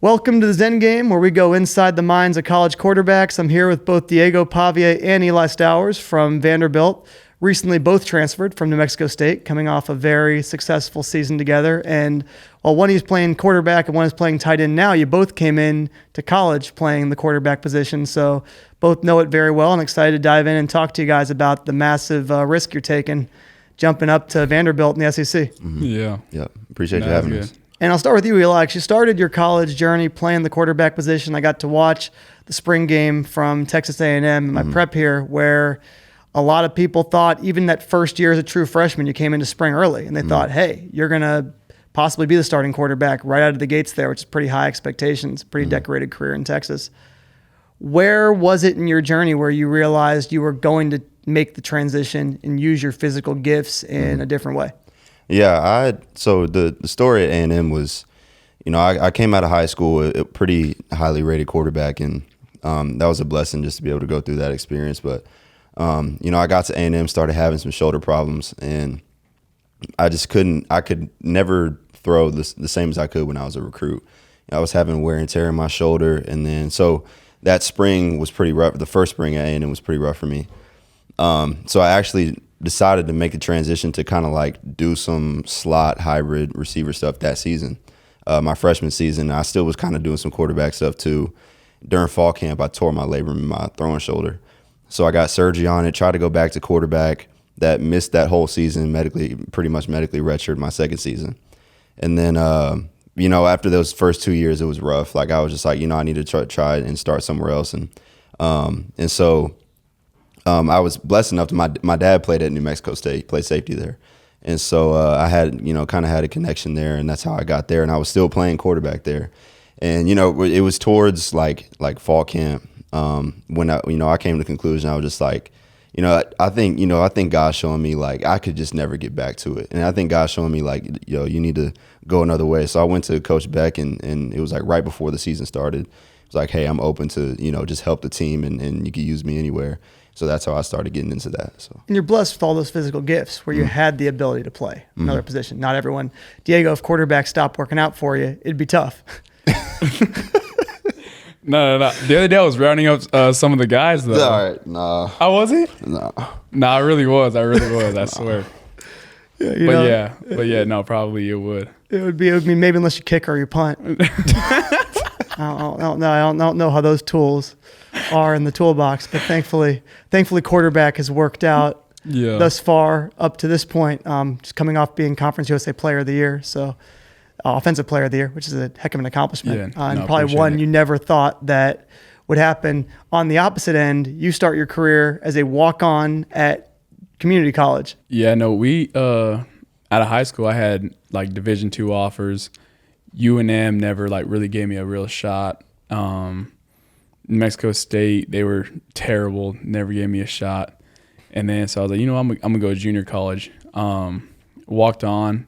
Welcome to the Zen Game, where we go inside the minds of college quarterbacks. I'm here with both Diego Pavia and Eli Stowers from Vanderbilt. Recently both transferred from New Mexico State, coming off a very successful season together. And while one is playing quarterback and one is playing tight end now, you both came in to college playing the quarterback position. So both know it very well and excited to dive in and talk to you guys about the massive risk you're taking jumping up to Vanderbilt in the SEC. Mm-hmm. Yeah. Appreciate you having us. And I'll start with you, Eli. You started your college journey playing the quarterback position. I got to watch the spring game from Texas A&M in my prep here, where a lot of people thought even that first year as a true freshman, you came into spring early, and they thought, hey, you're going to possibly be the starting quarterback right out of the gates there, which is pretty high expectations, pretty decorated career in Texas. Where was it in your journey where you realized you were going to make the transition and use your physical gifts in a different way? Yeah, so the story at A&M was, I came out of high school a pretty highly rated quarterback, and that was a blessing just to be able to go through that experience. But, I got to A&M, started having some shoulder problems, and I could never throw the same as I could when I was a recruit. I was having wear and tear in my shoulder, and then so that spring was pretty rough. The first spring at A&M was pretty rough for me. So I actually decided to make the transition to kind of like do some slot hybrid receiver stuff that season. My freshman season, I still was kind of doing some quarterback stuff too. During fall camp, I tore my labrum in my throwing shoulder. So I got surgery on it, tried to go back to quarterback. That missed that whole season, pretty much medically redshirted my second season. And then, after those first 2 years, it was rough. Like I was just like, I need to try and start somewhere else. And so I was blessed enough to my dad played at New Mexico State, played safety there. And so I had, kind of had a connection there, and that's how I got there. And I was still playing quarterback there. And, it was towards like fall camp when I came to the conclusion. I was just like, I think God's showing me like I could just never get back to it. And I think God's showing me like, you need to go another way. So I went to Coach Beck, and it was like right before the season started. It was like, hey, I'm open to, just help the team, and you can use me anywhere. So that's how I started getting into that. So, and you're blessed with all those physical gifts where you had the ability to play another position. Not everyone. Diego, if quarterback stopped working out for you, it'd be tough. No. The other day I was rounding up some of the guys, though. All right, nah. I wasn't? No. Nah, I really was. I swear. Yeah, no, probably it would. It would be maybe unless you kick or you punt. I don't know how those tools are in the toolbox, but thankfully quarterback has worked out thus far up to this point. Just coming off being Conference USA Player of the Year, so Offensive Player of the Year, which is a heck of an accomplishment, and probably one you never thought that would happen. On the opposite end, you start your career as a walk-on at community college. Yeah, no, we out of high school I had like Division II offers. UNM never like really gave me a real shot. New Mexico State, they were terrible, never gave me a shot. And then so I was like, I'm gonna go to junior college. Walked on,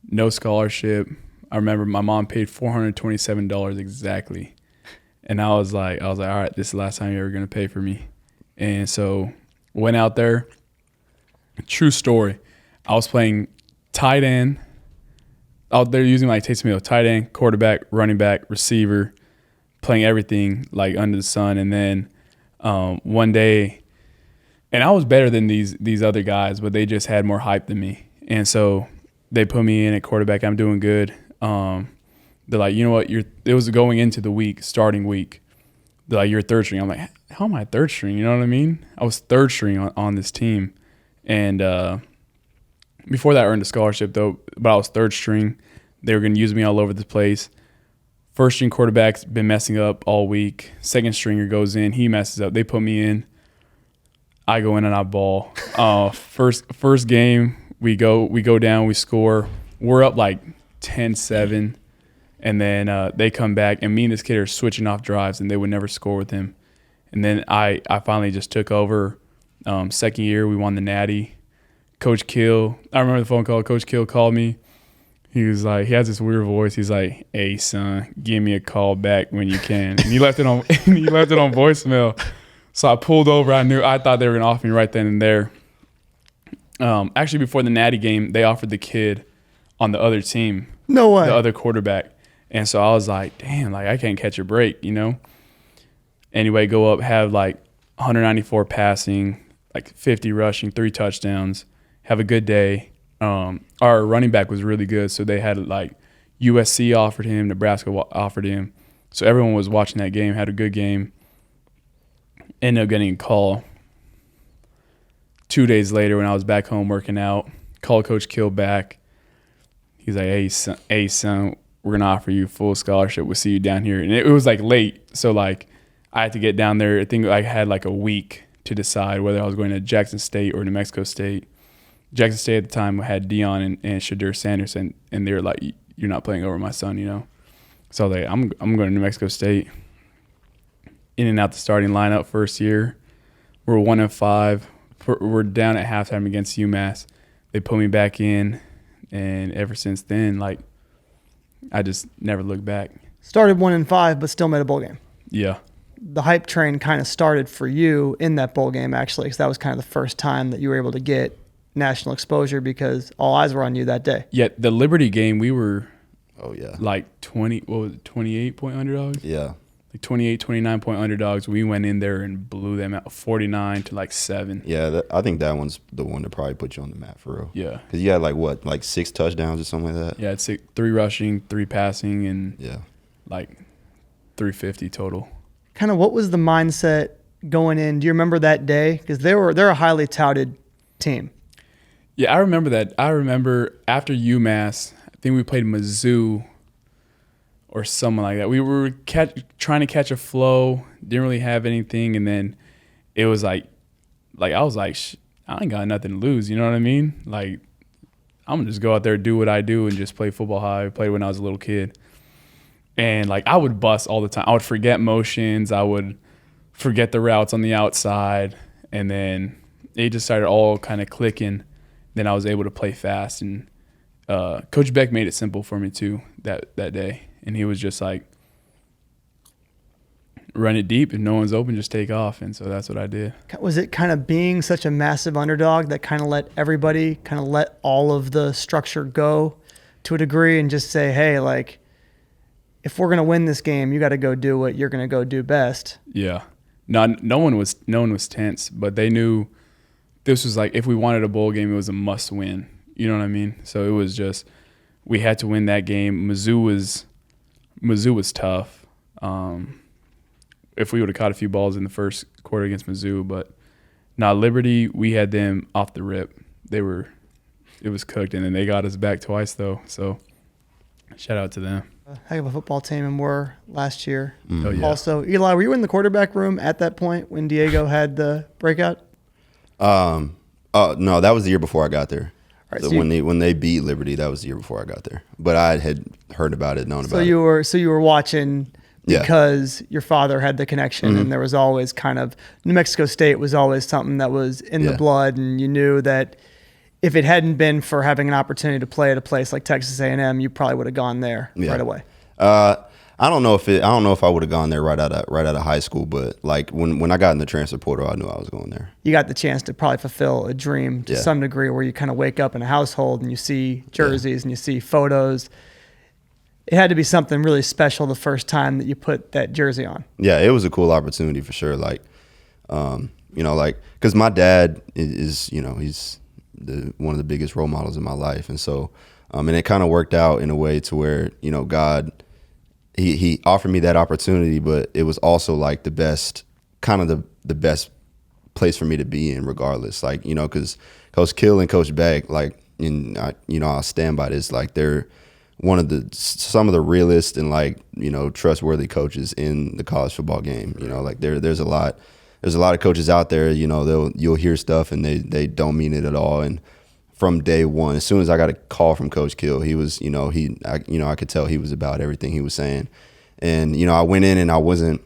no scholarship. I remember my mom paid $427 exactly. And I was like, all right, this is the last time you're ever gonna pay for me. And so went out there. True story. I was playing tight end. Out there using like takes me tight end, quarterback, running back, receiver, playing everything like under the sun. And then one day, and I was better than these other guys, but they just had more hype than me. And so they put me in at quarterback. I'm doing good. They're like, you know what? It was going into the starting week. They're like, you're third string. I'm like, how am I third string? You know what I mean? I was third string on this team. And before that, I earned a scholarship, though, but I was third string. They were going to use me all over the place. First string quarterback's been messing up all week. Second stringer goes in. He messes up. They put me in. I go in and I ball. First game, we go down, we score. We're up like 10-7. And then they come back, and me and this kid are switching off drives, and they would never score with him. And then I finally just took over. Second year, we won the Natty. Coach Kill, I remember the phone call. Coach Kill called me. He was like, he has this weird voice. He's like, "Hey son, give me a call back when you can." And he left it on voicemail. So I pulled over. I thought they were gonna offer me right then and there. Actually, before the Natty game, they offered the kid on the other team, No way, the other quarterback. And so I was like, damn, like I can't catch a break, Anyway, go up, have like 194 passing, like 50 rushing, 3 touchdowns, have a good day. Our running back was really good. So they had like USC offered him, Nebraska offered him. So everyone was watching that game, had a good game. Ended up getting a call 2 days later when I was back home working out. Called Coach Kill back. He's like, hey son, we're going to offer you full scholarship. We'll see you down here. And it was like late. So like I had to get down there. I think I had like a week to decide whether I was going to Jackson State or New Mexico State. Jackson State at the time had Dion and Shadur Sanders, and they were like, you're not playing over my son, So I was like, I'm going to New Mexico State. In and out the starting lineup first year. We're 1-5. We're down at halftime against UMass. They put me back in, and ever since then, like, I just never looked back. Started 1-5, but still made a bowl game. Yeah. The hype train kind of started for you in that bowl game, actually, because that was kind of the first time that you were able to get national exposure because all eyes were on you that day. Yeah, the Liberty game, we were like 28-point underdogs? Yeah. Like 28, 29-point underdogs. We went in there and blew them out 49 to like 7. Yeah, I think that one's the one that probably put you on the map for real. Yeah. Because you had like 6 touchdowns or something like that? Yeah, it's 3 rushing, 3 passing, and like 350 total. Kind of what was the mindset going in? Do you remember that day? Because they're a highly touted team. Yeah, I remember that. I remember after UMass, I think we played Mizzou or someone like that. We were trying to catch a flow, didn't really have anything, and then it was like I was like, I ain't got nothing to lose, you know what I mean? Like, I'm going to just go out there, do what I do, and just play football how I played when I was a little kid. And, like, I would bust all the time. I would forget motions. I would forget the routes on the outside. And then it just started all kind of clicking. Then I was able to play fast. And Coach Beck made it simple for me, too, that day. And he was just like, run it deep. If no one's open, just take off. And so that's what I did. Was it kind of being such a massive underdog that kind of let everybody kind of let all of the structure go to a degree and just say, hey, like, if we're going to win this game, you got to go do what you're going to go do best? Yeah. No one was tense, but they knew this was like, if we wanted a bowl game, it was a must win. You know what I mean? So it was just, we had to win that game. Mizzou was tough. If we would have caught a few balls in the first quarter against Mizzou, but Liberty, we had them off the rip. It was cooked, and then they got us back twice though. So shout out to them. A heck of a football team, and were last year. Oh, yeah. Also, Eli, were you in the quarterback room at that point when Diego had the breakout? Oh no, that was the year before I got there. Right, so when they beat Liberty, that was the year before I got there. But I had heard about it, known about it. So you were watching because your father had the connection, and there was always kind of New Mexico State was always something that was in the blood, and you knew that if it hadn't been for having an opportunity to play at a place like Texas A&M, you probably would have gone there right away. I don't know if I would have gone there right out of high school, but like when I got in the transfer portal, I knew I was going there. You got the chance to probably fulfill a dream to some degree, where you kind of wake up in a household and you see jerseys and you see photos. It had to be something really special the first time that you put that jersey on. Yeah, it was a cool opportunity for sure. Like, because my dad is he's one of the biggest role models in my life, and so and it kind of worked out in a way to where God. He offered me that opportunity, but it was also like the best best place for me to be in regardless. Like, because Coach Kill and Coach Beck, like, I'll stand by this. Like, they're some of the realest and like, trustworthy coaches in the college football game. Like there's a lot of coaches out there, you'll hear stuff and they don't mean it at all. And from day one, as soon as I got a call from Coach Kill, he was, I could tell he was about everything he was saying. And, I went in and I wasn't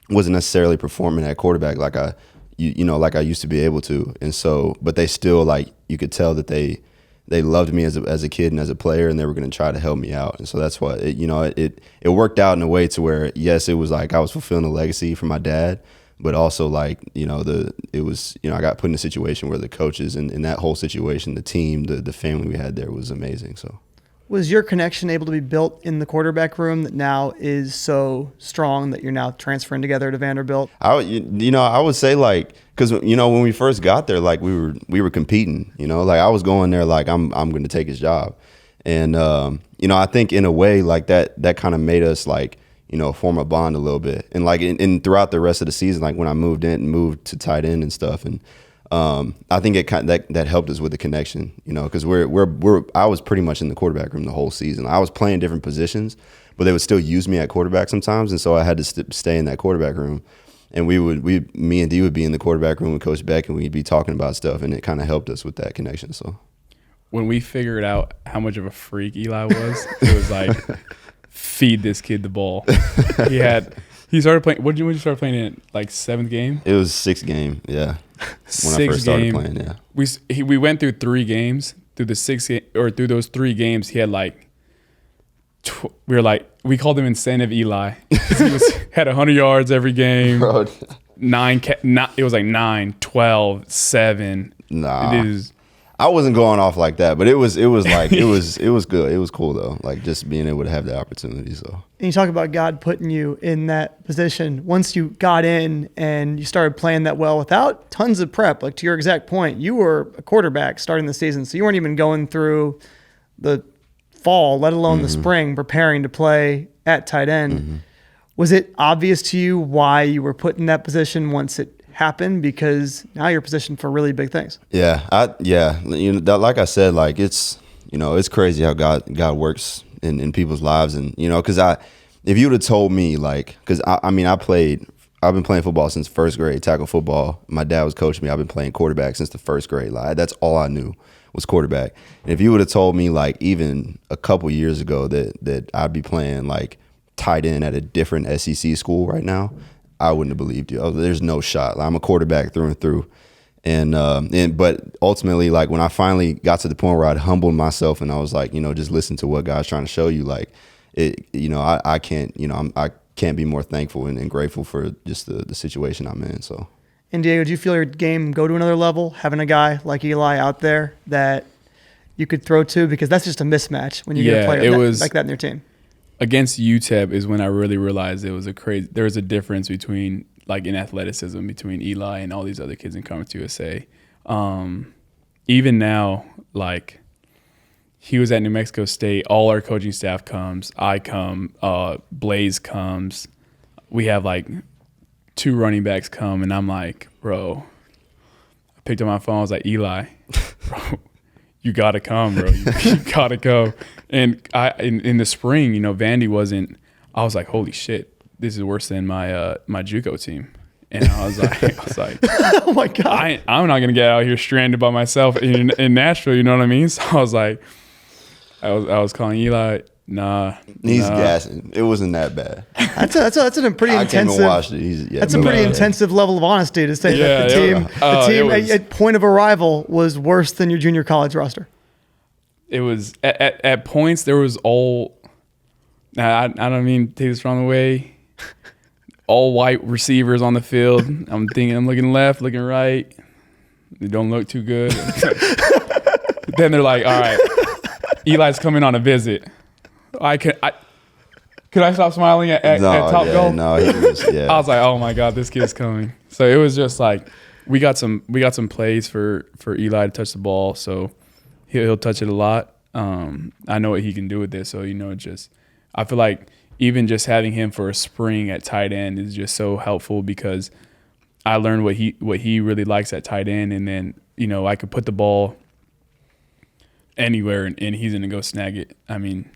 necessarily performing at quarterback like I used to be able to. And so, but they still, like, you could tell that they loved me as a kid and as a player, and they were going to try to help me out. And so that's why it worked out in a way to where, yes, it was like I was fulfilling a legacy for my dad, but also like, I got put in a situation where the coaches and that whole situation, the team, the family we had there was amazing. So Was your connection able to be built in the quarterback room that now is so strong that you're now transferring together to Vanderbilt? I would say like, because when we first got there, like we were competing. Like I was going there like I'm going to take his job, and I think in a way like that kind of made us like form a bond a little bit, and like and throughout the rest of the season, like when I moved to tight end and stuff, and I think that helped us with the connection, because I was pretty much in the quarterback room the whole season. I was playing different positions, but they would still use me at quarterback sometimes, and so I had to stay in that quarterback room. And me and D would be in the quarterback room with Coach Beck, and we'd be talking about stuff, and it kind of helped us with that connection. So when we figured out how much of a freak Eli was, it was like, feed this kid the ball. He started playing. When did you start playing in? Like 7th game? It was 6th game, yeah. When I first started playing, yeah. We went through 3 games. Through those 3 games, he had like we called him incentive Eli. He had 100 yards every game. Bro. It was like 9, 12, 7. Nah. I wasn't going off like that, but it was like it was good. It was cool though, like just being able to have the opportunity. So, and you talk about God putting you in that position. Once you got in and you started playing that well without tons of prep, like to your exact point, you were a quarterback starting the season, so you weren't even going through the fall, let alone the spring, preparing to play at tight end. Was it obvious to you why you were put in that position once it happened? Because now you're positioned for really big things. Yeah. Like I said, like it's crazy how God works in people's lives, and because if you would have told me, like, because I've been playing football since 1st grade, tackle football. My dad was coaching me. I've been playing quarterback since the 1st grade. Like that's all I knew was quarterback. And if you would have told me like even a couple years ago that I'd be playing like tight end at a different SEC school right now, I wouldn't have believed you. There's no shot. Like, I'm a quarterback through and through. But ultimately, like when I finally got to the point where I'd humbled myself and I was like, just listen to what God's trying to show you. Like I can't be more thankful and grateful for just the situation I'm in. So. And Diego, do you feel your game go to another level having a guy like Eli out there that you could throw to? Because that's just a mismatch when you get a player like that in your team. Against UTEP is when I really realized there was a difference between like in athleticism between Eli and all these other kids in Conference USA. Even now, like he was at New Mexico State, all our coaching staff comes, I come, Blaze comes. We have like 2 running backs come, and I'm like, bro, I picked up my phone, I was like, Eli, bro, you gotta come, bro. You gotta go. And in the spring, Vandy wasn't. I was like, holy shit, this is worse than my JUCO team. And I was like, oh my god, I'm not gonna get out here stranded by myself in Nashville. You know what I mean? So I was like, I was calling Eli. Nah, he's gassing. It wasn't that bad. That's a pretty intensive. I came and watched it. That's a pretty intensive level of honesty to say that the team at point of arrival was worse than your junior college roster. It was at points there was all. I don't mean to take this wrong way. All white receivers on the field. I'm looking left, looking right. They don't look too good. Then they're like, all right, Eli's coming on a visit. Could I stop smiling at Top Goal? No, he was, yeah. I was like, oh my God, this kid's coming. So it was just like we got some plays for Eli to touch the ball, so he'll touch it a lot. I know what he can do with this, so I feel like even just having him for a spring at tight end is just so helpful because I learned what he really likes at tight end, and then I could put the ball anywhere and he's gonna go snag it. I mean,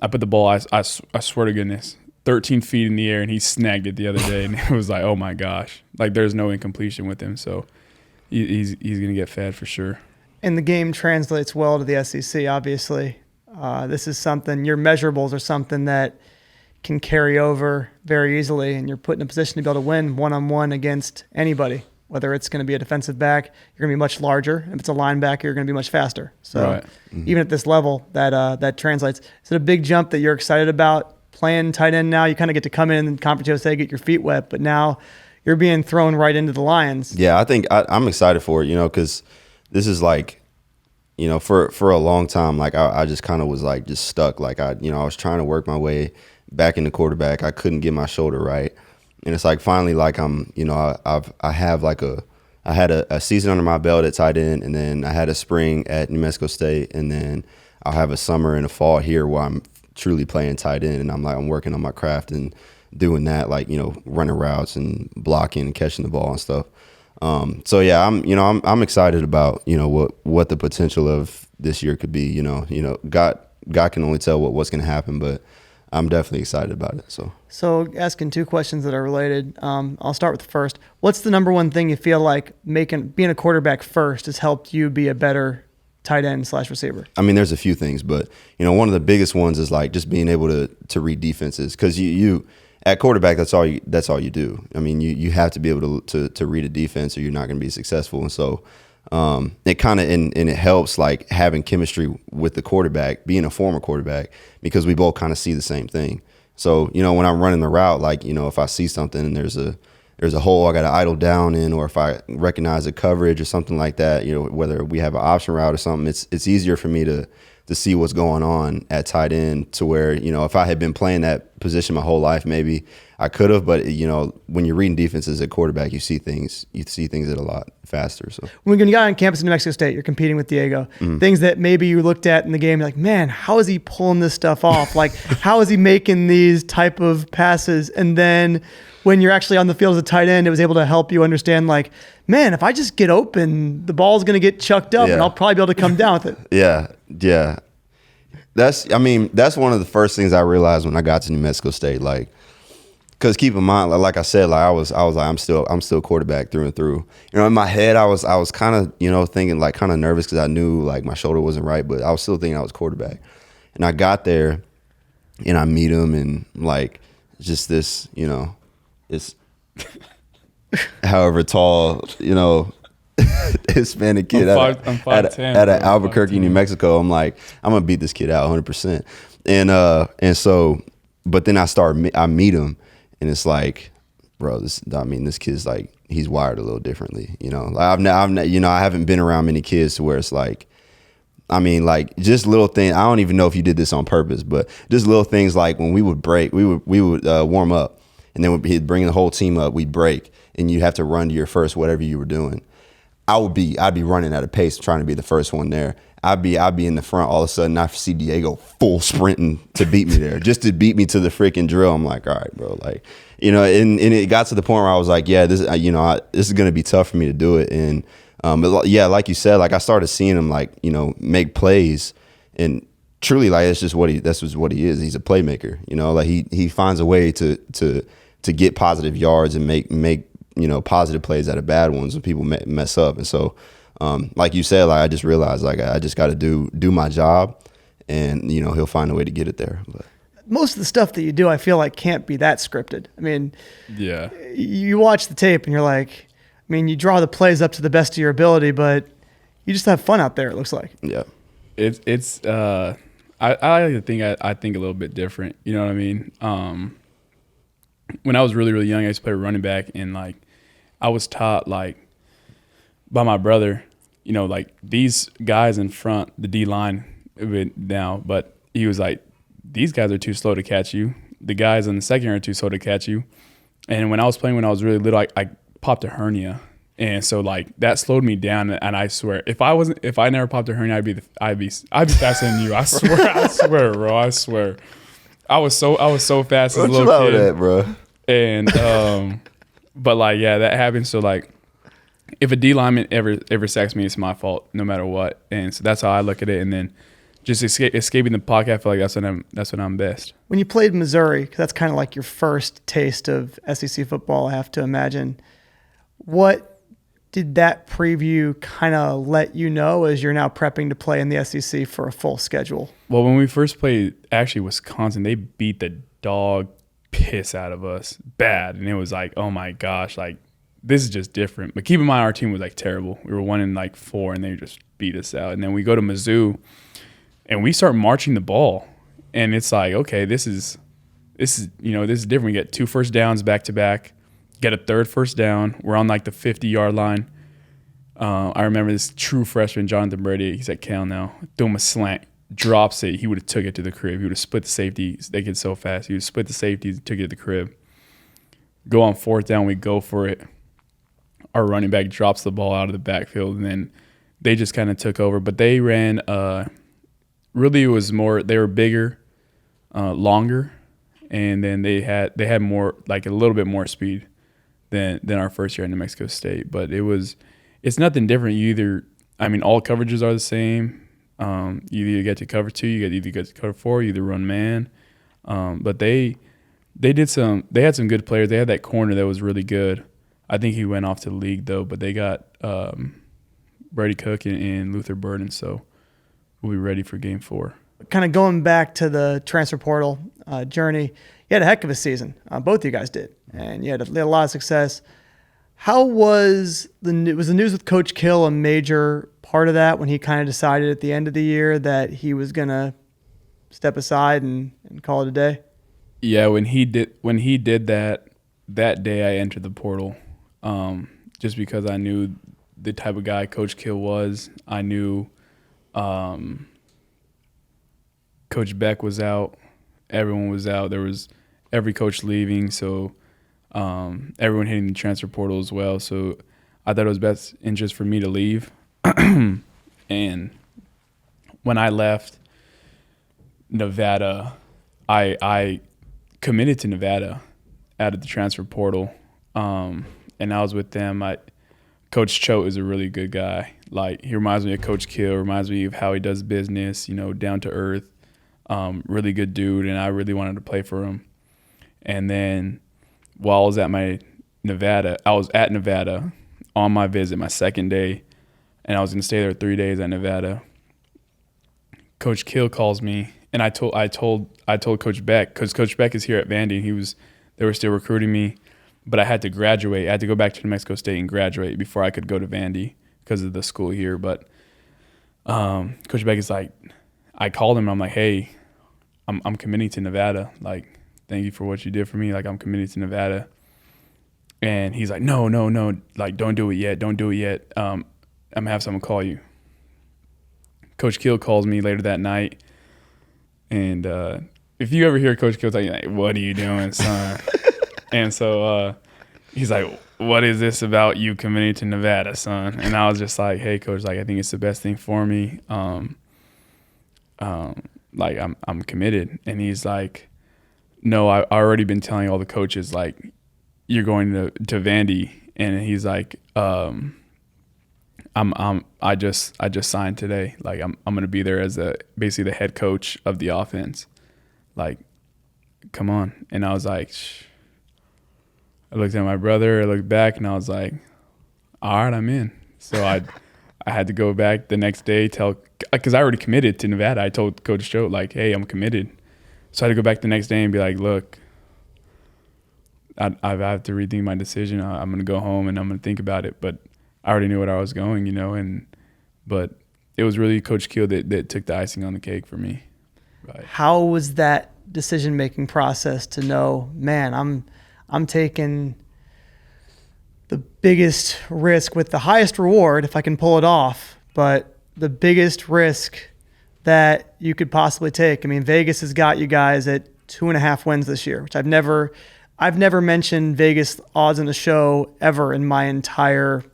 I put the ball, I swear to goodness, 13 feet in the air, and he snagged it the other day, and it was like, oh my gosh, like there's no incompletion with him, so he's gonna get fed for sure. And the game translates well to the SEC, obviously. This is something, your measurables are something that can carry over very easily, and you're put in a position to be able to win one-on-one against anybody. Whether it's going to be a defensive back, you're going to be much larger. If it's a linebacker, you're going to be much faster. So right. Even at this level, that translates. Is it a big jump that you're excited about playing tight end now? You kind of get to come in Conference USA, get your feet wet, but now you're being thrown right into the Lions. Yeah, I think I'm excited for it, because this is like, you know, for a long time, like I just kind of was like just stuck. Like I was trying to work my way back into quarterback. I couldn't get my shoulder right. And it's like finally, like I had a season under my belt at tight end, and then I had a spring at New Mexico State, and then I'll have a summer and a fall here where I'm truly playing tight end, and I'm working on my craft and doing that, like, you know, running routes and blocking and catching the ball and stuff. So yeah, I'm excited about, you know, what the potential of this year could be. You know, God can only tell what's going to happen, but I'm definitely excited about it. So asking two questions that are related. I'll start with the first. What's the number one thing you feel like being a quarterback first has helped you be a better tight end / receiver? I mean, there's a few things, but, you know, one of the biggest ones is like just being able to read defenses, because you at quarterback, that's all you do. I mean, you have to be able to read a defense, or you're not going to be successful. And so it kind of and it helps, like, having chemistry with the quarterback, being a former quarterback, because we both kind of see the same thing. So, you know, when I'm running the route, like, you know, if I see something and there's a hole I got to idle down in, or if I recognize a coverage or something like that, you know, whether we have an option route or something, it's easier for me to see what's going on at tight end, to where, you know, if I had been playing that position my whole life, maybe I could have, but, you know, when you're reading defenses at quarterback, you see things at a lot faster. So when you got on campus in New Mexico State, you're competing with Diego, things that maybe you looked at in the game, you're like, man, how is he pulling this stuff off? Like, how is he making these type of passes? And then when you're actually on the field as a tight end, it was able to help you understand, like, man, if I just get open, the ball's going to get chucked up, and I'll probably be able to come down with it. Yeah. That's one of the first things I realized when I got to New Mexico State, like, because keep in mind, like I said, like I was like, I'm still quarterback through and through. You know, in my head, I was kind of, you know, thinking, like, kind of nervous because I knew, like, my shoulder wasn't right, but I was still thinking I was quarterback. And I got there, and I meet him, and, like, just this, you know, it's however tall, you know, Hispanic kid at Albuquerque, New Mexico. I'm like, I'm gonna beat this kid out 100%. And so, but then I meet him, and it's like, bro, this kid's like, he's wired a little differently, you know. Like I haven't been around many kids to where it's like, I mean, like, just little things. I don't even know if you did this on purpose, but just little things, like when we would break, we would warm up, and then he'd bring the whole team up, we'd break, and you'd have to run to your first whatever you were doing. I'd be running at a pace trying to be the first one there. I'd be in the front. All of a sudden, I see Diego full sprinting to beat me there, just to beat me to the freaking drill. I'm like, all right, bro, like, you know. And it got to the point where I was like, yeah, this is gonna be tough for me to do it. And but yeah, like you said, like, I started seeing him, like, you know, make plays, and truly, like, that's just what he is. He's a playmaker, you know. Like, he finds a way to get positive yards and make you know, positive plays out of bad ones when people mess up. And so, like you said, like, I just realized, like, I just got to do my job, and, you know, he'll find a way to get it there. But most of the stuff that you do, I feel like, can't be that scripted. I mean, yeah, you watch the tape and you're like, I mean, you draw the plays up to the best of your ability, but you just have fun out there, it looks like. Yeah. It's I like to think I think a little bit different. You know what I mean? When I was really, really young, I used to play running back, and, like, I was taught, like, by my brother, you know, like, these guys in front, the D line now, but he was like, these guys are too slow to catch you. The guys in the second are too slow to catch you. And when I was playing when I was really little, I popped a hernia. And so, like, that slowed me down. And I swear, if I never popped a hernia, I'd be faster than you. I swear, bro. I swear. I was so fast as a little kid. That, bro. And but, like, yeah, that happens. So, like, if a D lineman ever sacks me, it's my fault, no matter what. And so that's how I look at it. And then just escaping the pocket, I feel like that's when I'm best. When you played Missouri, because that's kind of like your first taste of SEC football, I have to imagine. What did that preview kind of let you know as you're now prepping to play in the SEC for a full schedule? Well, when we first played, actually, Wisconsin, they beat the dog piss out of us bad. And it was like, oh my gosh, like, this is just different. But keep in mind, our team was, like, terrible. We were 1-4, and they just beat us out. And then we go to Mizzou, and we start marching the ball. And it's like, okay, this is different. We get 2 first downs back to back, get a third first down. We're on, like, the 50-yard line. I remember this true freshman, Jonathan Brady. He's at Cal now. Threw him a slant, drops it. He would have took it to the crib. He would have split the safety. They get so fast. He would split the safeties and took it to the crib. Go on 4th down. We go for it. Our running back drops the ball out of the backfield, and then they just kind of took over. But they ran. Really, it was more. They were bigger, longer, and then they had more, like a little bit more speed than our first year at New Mexico State. But it's nothing different. All coverages are the same. You either get to cover 2, you either get to cover 4, you either run man. But they had some good players. They had that corner that was really good. I think he went off to the league though, but they got Brady Cook and Luther Burden, so we'll be ready for game 4. Kind of going back to the transfer portal journey, you had a heck of a season. Both of you guys did, and you had a lot of success. How was the news with Coach Kill a major part of that when he kind of decided at the end of the year that he was going to step aside and call it a day? Yeah, when he did that day, I entered the portal, just because I knew the type of guy Coach Kill was. I knew Coach Beck was out. Everyone was out. There was every coach leaving, so everyone hitting the transfer portal as well. So I thought it was best interest for me to leave. And when I left Nevada, I committed to Nevada out of the transfer portal, and I was with them. Coach Choate is a really good guy. Like, he reminds me of Coach Kill, reminds me of how he does business, down to earth, really good dude, and I really wanted to play for him. And then while I was at Nevada on my visit, my second day, and I was going to stay there 3 days at Nevada. Coach Kill calls me, and I told Coach Beck, because Coach Beck is here at Vandy, and they were still recruiting me, but I had to graduate. I had to go back to New Mexico State and graduate before I could go to Vandy because of the school here. But Coach Beck is like, I called him. I'm like, hey, I'm committing to Nevada. Like, thank you for what you did for me. Like, I'm committed to Nevada. And he's like, no. Like, don't do it yet. Don't do it yet. I'm going to have someone call you. Coach Kill calls me later that night. And if you ever hear Coach Kill tell you, like, what are you doing, son? And so he's like, what is this about you committing to Nevada, son? And I was just like, hey, Coach, like, I think it's the best thing for me. Like, I'm committed. And he's like, no, I already been telling all the coaches, like, you're going to Vandy. And he's like, I just signed today. Like, I'm going to be there as basically the head coach of the offense. Like, come on. And I was like, shh. I looked at my brother, I looked back, and I was like, all right, I'm in. So I had to go back the next day, because I already committed to Nevada. I told Coach Choate, like, hey, I'm committed. So I had to go back the next day and be like, look, I have to rethink my decision. I'm going to go home and I'm going to think about it. But I already knew where I was going, but it was really Coach Kill that took the icing on the cake for me. Right. How was that decision-making process to know, man, I'm taking the biggest risk with the highest reward if I can pull it off, but the biggest risk that you could possibly take? I mean, Vegas has got you guys at 2.5 wins this year, which I've never mentioned Vegas odds in a show ever in my entire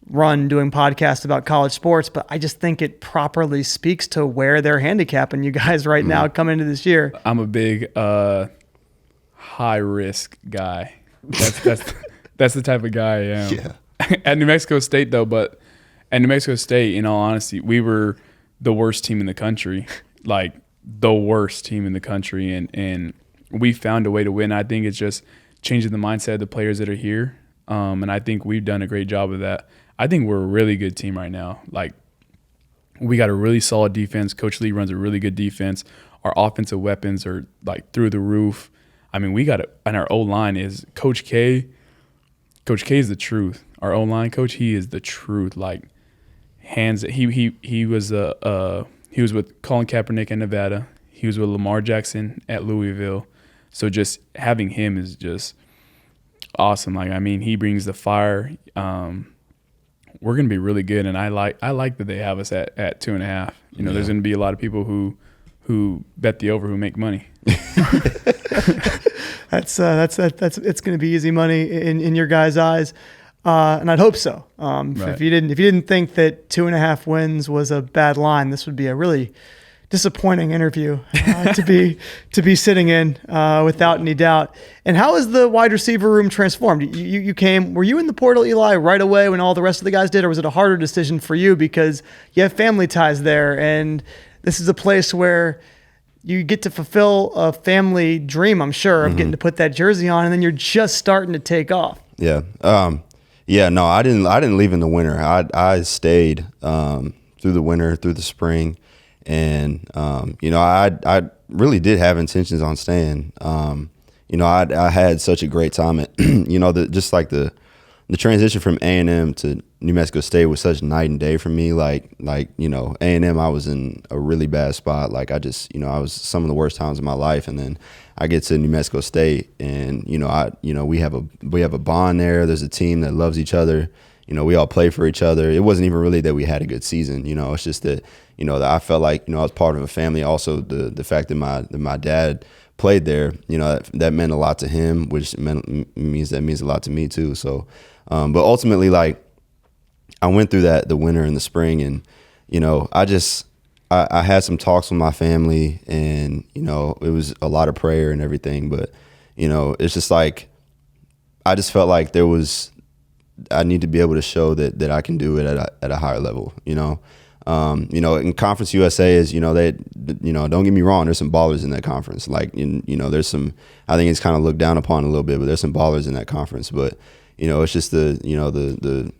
run doing podcasts about college sports, but I just think it properly speaks to where they're handicapping you guys right now coming into this year. I'm a big high risk guy. That's the type of guy I am. Yeah. At New Mexico State though, but at New Mexico State, in all honesty, we were the worst team in the country, like the worst team in the country, and we found a way to win. I think it's just changing the mindset of the players that are here, and I think we've done a great job of that. I think we're a really good team right now. Like, we got a really solid defense. Coach Lee runs a really good defense. Our offensive weapons are like through the roof. I mean, we got it, and our O-line is Coach K. Coach K is the truth. Our O-line coach, he is the truth. Like, hands. He was with Colin Kaepernick in Nevada. He was with Lamar Jackson at Louisville. So just having him is just awesome. Like, I mean, he brings the fire. we're going to be really good. And I like that they have us at 2.5. You know, there's going to be a lot of people who bet the over who make money. That's it's going to be easy money in your guys' eyes. And I'd hope so. Right. If you didn't think that 2.5 wins was a bad line, this would be a really disappointing interview to be sitting in without any doubt. And how has the wide receiver room transformed? You came, were you in the portal, Eli, right away when all the rest of the guys did, or was it a harder decision for you because you have family ties there, and this is a place where you get to fulfill a family dream, I'm sure, of getting to put that jersey on, and then you're just starting to take off. Yeah. No, I didn't leave in the winter. I stayed through the winter, through the spring. And, I really did have intentions on staying. I had such a great time at, just like the transition from A&M to New Mexico State was such night and day for me. A&M, I was in a really bad spot. Like I was some of the worst times of my life. And then I get to New Mexico State and, we have a bond there. There's a team that loves each other. We all play for each other. It wasn't even really that we had a good season. It's just that, that I felt like, I was part of a family. Also, the fact that my dad played there, that meant a lot to him, which means a lot to me too. So, but ultimately, like I went through the winter and the spring, and I had some talks with my family, and it was a lot of prayer and everything. But it's just like I just felt like I need to be able to show that I can do it at a higher level. In Conference USA is, they, don't get me wrong, there's some ballers in that conference. Like, there's some, I think it's kind of looked down upon a little bit, but there's some ballers in that conference. But, it's just the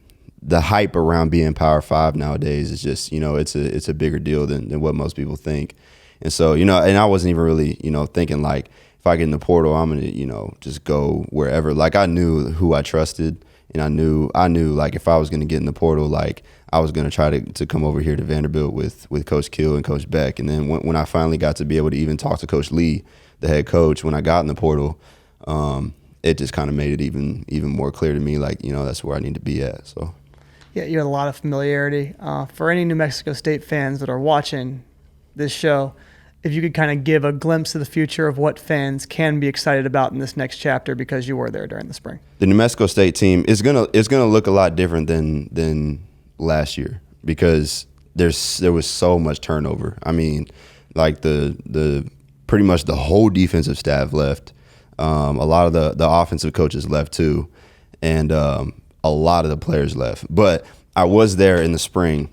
hype around being Power 5 nowadays is just, it's a bigger deal than what most people think. And so, and I wasn't even really, thinking like, if I get in the portal, I'm going to, just go wherever. Like I knew who I trusted. And I knew like if I was going to get in the portal, like I was going to try to come over here to Vanderbilt with Coach Kill and Coach Beck. And then when I finally got to be able to even talk to Coach Lee, the head coach, when I got in the portal, it just kind of made it even more clear to me, like, that's where I need to be at. So, yeah, you had a lot of familiarity. For any New Mexico State fans that are watching this show, if you could kind of give a glimpse of the future of what fans can be excited about in this next chapter because you were there during the spring. The New Mexico State team is gonna look a lot different than last year because there was so much turnover. I mean, like the pretty much the whole defensive staff left. A lot of the offensive coaches left too, and a lot of the players left. But I was there in the spring.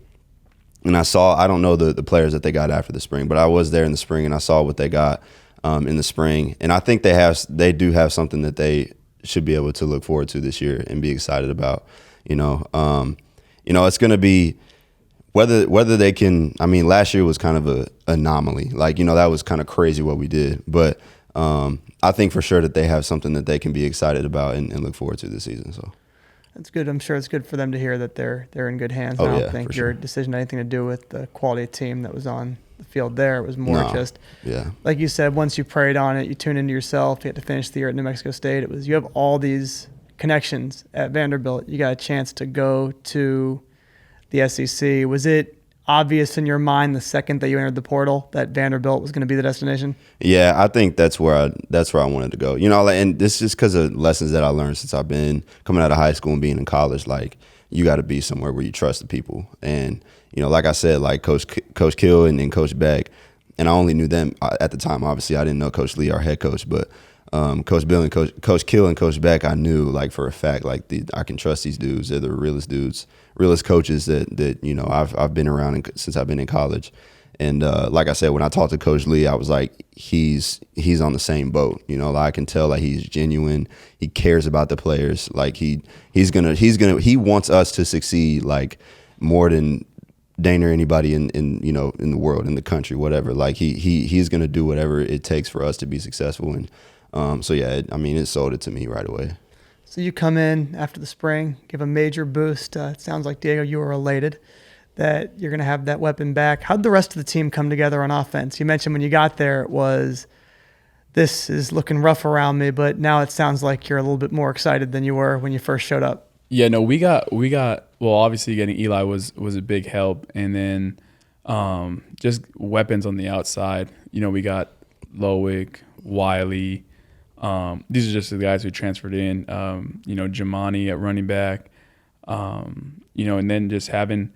And I don't know the players that they got after the spring, but I was there in the spring and I saw what they got in the spring. And I think they do have something that they should be able to look forward to this year and be excited about. It's going to be whether they can. I mean, last year was kind of an anomaly. Like, that was kind of crazy what we did. But I think for sure that they have something that they can be excited about and look forward to this season. So. That's good. I'm sure it's good for them to hear that they're in good hands. Oh, I don't yeah, think for your sure. decision had anything to do with the quality of team that was on the field there. It was more just, yeah, like you said, once you prayed on it, you tuned into yourself. You had to finish the year at New Mexico State. You have all these connections at Vanderbilt. You got a chance to go to the SEC. Was it obvious in your mind the second that you entered the portal that Vanderbilt was going to be the destination? Yeah, I think that's where I wanted to go. And this is just because of lessons that I learned since I've been coming out of high school and being in college. Like, you got to be somewhere where you trust the people. And like I said, like Coach Kill and Coach Beck, and I only knew them at the time. Obviously, I didn't know Coach Lee, our head coach, but Coach Bill and Coach Kill and Coach Beck, I knew like for a fact, like I can trust these dudes. They're the realest dudes, realest coaches that I've been around since I've been in college. And like I said, when I talked to Coach Lee, I was like, he's on the same boat. I can tell that he's genuine. He cares about the players. Like he wants us to succeed, like more than Dana or anybody in the world, in the country, whatever. Like he's gonna do whatever it takes for us to be successful. And so yeah, it sold it to me right away. So you come in after the spring, give a major boost. It sounds like, Diego, you were elated that you're going to have that weapon back. How'd the rest of the team come together on offense? You mentioned when you got there it was, this is looking rough around me, but now it sounds like you're a little bit more excited than you were when you first showed up. Yeah, no, we got well, obviously getting Eli was a big help, and then just weapons on the outside. You know, we got Lowick, Wiley. These are just the guys who transferred in. You know, Jamani at running back. You know, and then just having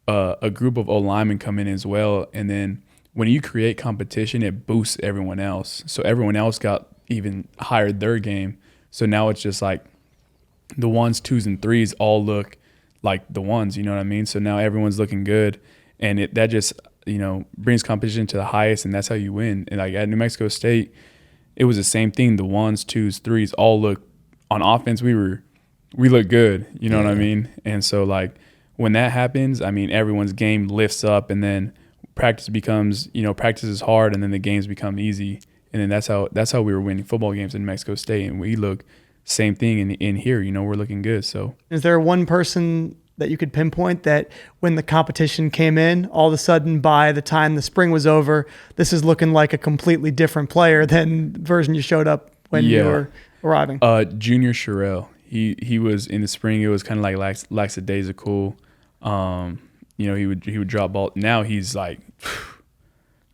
a group of O-linemen come in as well. And then when you create competition, it boosts everyone else. So everyone else got even higher their game. So now it's just like the 1s, 2s, and 3s all look like the 1s, you know what I mean? So now everyone's looking good. And that just, you know, brings competition to the highest, and that's how you win. And like at New Mexico State, it was the same thing. The 1s, 2s, 3s all look on offense. We look good, you know what I mean? And so like when that happens, I mean, everyone's game lifts up, and then practice becomes, you know, practice is hard, and then the games become easy. And then that's how we were winning football games in New Mexico State. And we look same thing in here, you know, we're looking good. So is there one person that you could pinpoint that when the competition came in, all of a sudden by the time the spring was over, this is looking like a completely different player than the version you showed up when you were arriving? Junior Sherrill. He was in the spring. It was kind of like lackadaisical. You know, he would drop ball. Now he's like,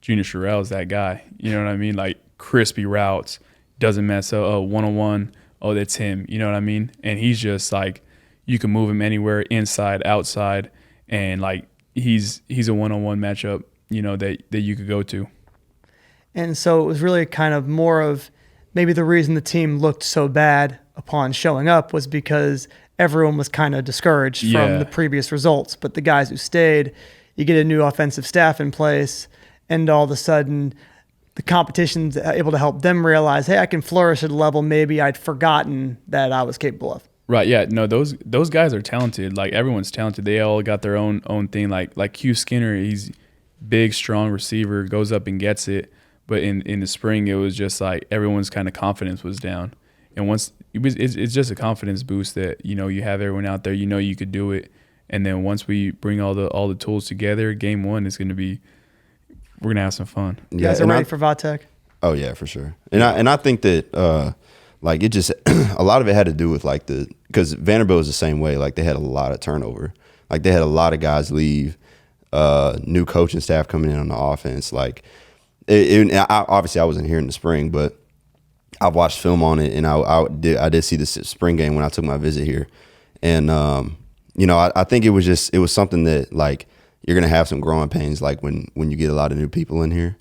Junior Sherrill is that guy. You know what I mean? Like crispy routes, doesn't mess up. Oh, 1-on-1. Oh, that's him. You know what I mean? And he's just like, you can move him anywhere, inside, outside, and like he's a one-on-one matchup, you know, that you could go to. And so it was really kind of more of maybe the reason the team looked so bad upon showing up was because everyone was kind of discouraged from the previous results. But the guys who stayed, you get a new offensive staff in place, and all of a sudden the competition's able to help them realize, hey, I can flourish at a level maybe I'd forgotten that I was capable of. Right, yeah. No, those guys are talented. Like everyone's talented. They all got their own thing. Like Q Skinner, he's big, strong receiver, goes up and gets it. But in the spring, it was just like everyone's kind of confidence was down. And once it's just a confidence boost that, you know, you have everyone out there, you know you could do it. And then once we bring all the tools together, game one is going to be, we're going to have some fun. You guys are ready for VodTech? Oh yeah, for sure. And I think that like it just a lot of it had to do with like because Vanderbilt was the same way. Like they had a lot of turnover. Like they had a lot of guys leave, new coaching staff coming in on the offense. Like obviously I wasn't here in the spring, but I've watched film on it, and I did see the spring game when I took my visit here, and you know, I think it was something that like you're gonna have some growing pains like when you get a lot of new people in here.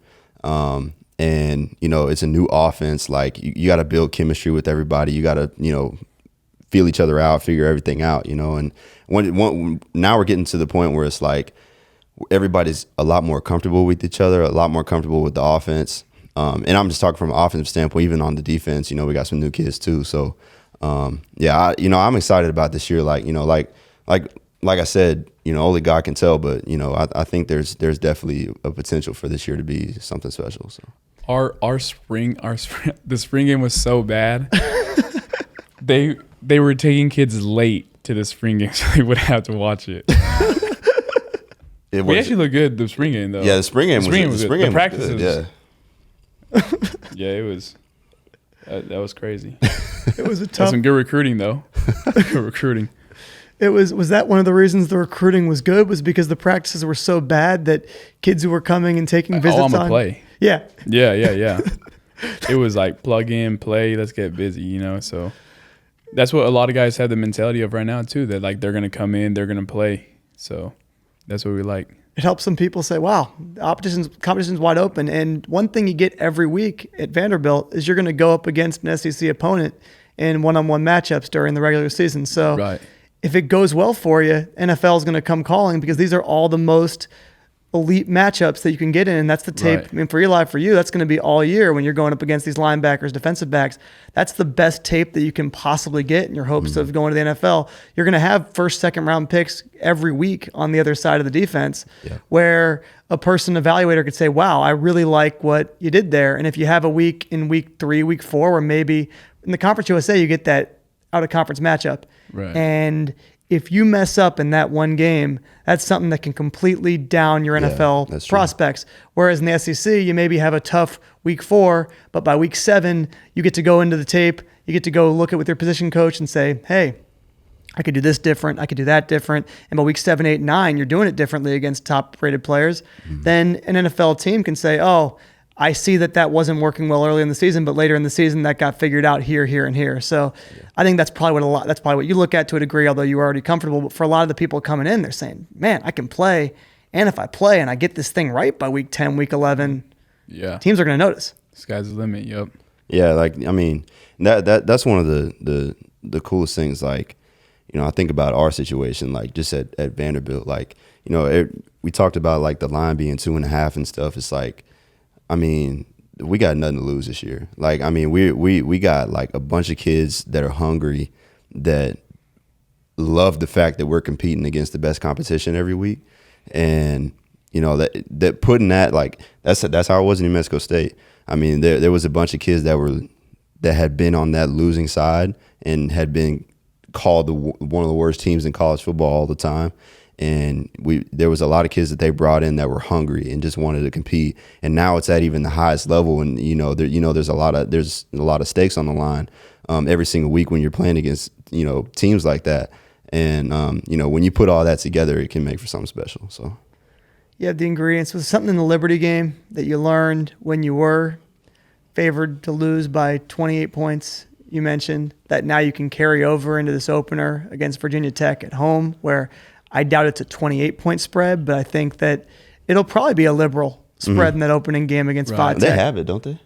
And, you know, it's a new offense. Like, you got to build chemistry with everybody. You got to, you know, feel each other out, figure everything out, you know. And now we're getting to the point where it's like everybody's a lot more comfortable with each other, a lot more comfortable with the offense. And I'm just talking from an offensive standpoint, even on the defense, you know, we got some new kids too. So, yeah, you know, I'm excited about this year. Like, you know, like I said, you know, only God can tell, but, you know, I think there's definitely a potential for this year to be something special. So the spring game was so bad. They were taking kids late to the spring game so they would have to watch it. We actually looked good the spring game though. Yeah, the spring game was good. The practices, yeah. Yeah, it was. That was crazy. It was a tough. That's some good recruiting though. Good recruiting. Was that one of the reasons the recruiting was good? Was because the practices were so bad that kids who were coming and taking visits I'm gonna play. Yeah. It was like plug in, play, let's get busy, you know. So that's what a lot of guys have the mentality of right now too. That like they're gonna come in, they're gonna play. So that's what we like. It helps some people say, wow, competition's wide open. And one thing you get every week at Vanderbilt is you're going to go up against an SEC opponent in one-on-one matchups during the regular season. So right. If it goes well for you, NFL is going to come calling because these are all the most elite matchups that you can get in. And that's the tape. Right. I mean, for Eli, for you, that's going to be all year when you're going up against these linebackers, defensive backs. That's the best tape that you can possibly get in your hopes of going to the NFL. You're going to have first, second round picks every week on the other side of the defense where a person evaluator could say, wow, I really like what you did there. And if you have a week in week 3, week 4, where maybe in the Conference USA, you get that out of conference matchup. Right. And if you mess up in that one game, that's something that can completely down your NFL prospects. Whereas in the SEC, you maybe have a tough week 4, but by week 7, you get to go into the tape, you get to go look at with your position coach and say, hey, I could do this different. I could do that different. And by week 7, 8, 9, you're doing it differently against top-rated players. Then an NFL team can say, oh, I see that wasn't working well early in the season, but later in the season that got figured out here, here, and here. So I think that's probably what you look at to a degree, although you were already comfortable. But for a lot of the people coming in, they're saying, man, I can play. And if I play and I get this thing right by week 10, week 11, teams are going to notice. Sky's the limit. Yep. Yeah, like I mean, that's one of the coolest things. Like, you know, I think about our situation, like just at Vanderbilt, like, you know, we talked about like the line being 2.5 and stuff. It's like, I mean, we got nothing to lose this year. Like, I mean, we got like a bunch of kids that are hungry, that love the fact that we're competing against the best competition every week. And, you know, that putting that, like, that's how it was in New Mexico State. I mean, there was a bunch of kids that had been on that losing side and had been called one of the worst teams in college football all the time. And there was a lot of kids that they brought in that were hungry and just wanted to compete. And now it's at even the highest level. And there's a lot of stakes on the line every single week when you're playing against teams like that. And when you put all that together, it can make for something special. So you have the ingredients. Was something in the Liberty game that you learned when you were favored to lose by 28 points? You mentioned that now you can carry over into this opener against Virginia Tech at home, where I doubt it's a 28-point spread, but I think that it'll probably be a liberal spread in that opening game against Tech. They have it, don't they?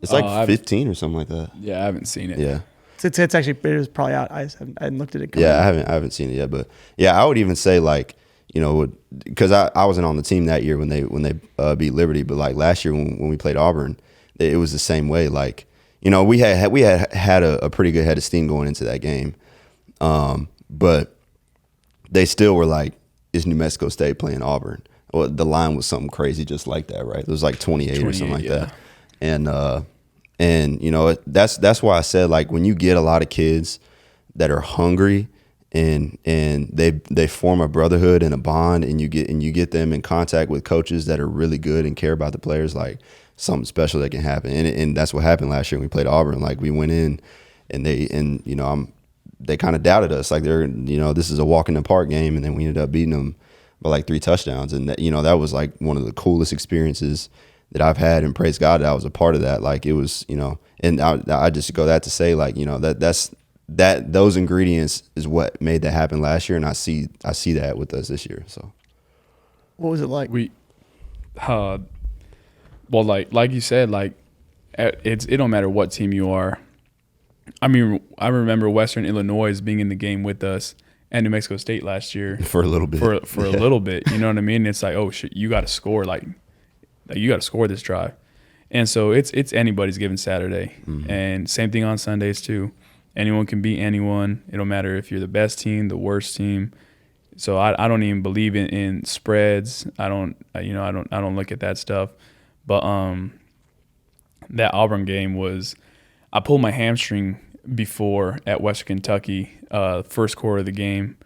It's like 15 or something like that. Yeah, I haven't seen it. Yeah. It's actually, it was probably out. I hadn't looked at it. Yeah, I haven't seen it yet, but yeah, I would even say like, because I wasn't on the team that year when they beat Liberty, but like last year when we played Auburn, it was the same way. Like, we had a pretty good head of steam going into that game, but they still were like, is New Mexico State playing Auburn? Well, the line was something crazy just like that, right? It was like 28 or something like that. And that's why I said, like, when you get a lot of kids that are hungry and they form a brotherhood and a bond, and you get them in contact with coaches that are really good and care about the players, like, something special that can happen. And that's what happened last year when we played Auburn. Like, we went in and they kind of doubted us, like, this is a walk in the park game, and then we ended up beating them by like 3 touchdowns. And that was like one of the coolest experiences that I've had, and praise God that I was a part of that. Like, it was, and I just go that to say, like, those ingredients is what made that happen last year, and I see that with us this year. So, what was it like? Well, like you said, like, it don't matter what team you are. I mean, I remember Western Illinois being in the game with us and New Mexico State last year for a little bit. For a little bit, you know what I mean? It's like, oh shit, you got to score, like you got to score this drive, and so it's anybody's given Saturday, and same thing on Sundays too. Anyone can beat anyone. It don't matter if you're the best team, the worst team. So I don't even believe in spreads. I don't look at that stuff. But that Auburn game was, I pulled my hamstring before at Western Kentucky, first quarter of the game,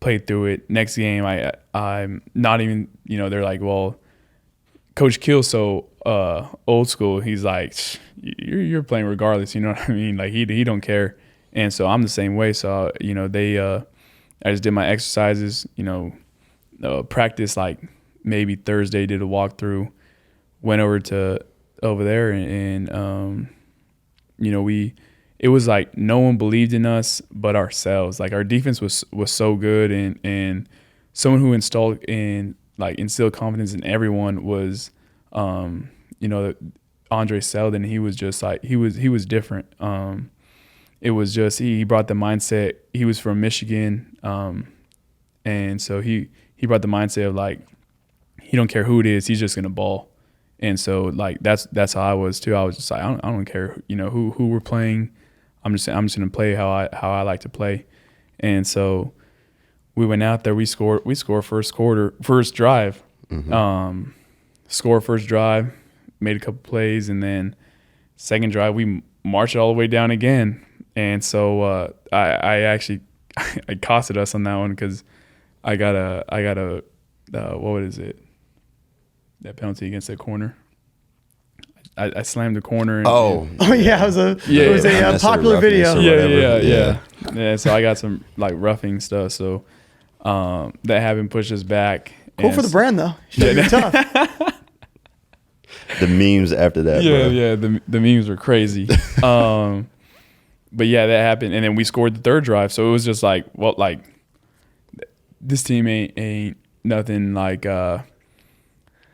played through it. Next game, I'm not even, they're like, well, Coach Keel's so old school. He's like, you're playing regardless, you know what I mean? Like, he don't care. And so I'm the same way. So, I just did my exercises, practice like maybe Thursday, did a walkthrough, went over there and it was like no one believed in us but ourselves. Like, our defense was so good, and someone who instilled confidence in everyone was Andre Selden. He was just like, he was different. It was just, he brought the mindset. He was from Michigan, and so he brought the mindset of, like, he don't care who it is, he's just gonna ball. And so, like, that's how I was too. I was just like, I don't care, who we're playing. I'm just gonna play how I like to play. And so we went out there. We scored first drive. Score first drive, made a couple plays, and then second drive we marched all the way down again. And so I actually I costed us on that one because I got a what is it? That penalty against that corner. I slammed the corner. Yeah, it was a popular video. Yeah. Yeah, so I got some like roughing stuff. So that happened, pushed us back. Cool for the brand though. You're tough. The memes after that, bro. Yeah, the memes were crazy. But yeah, that happened, and then we scored the third drive. So it was just like, well, like this team ain't nothing like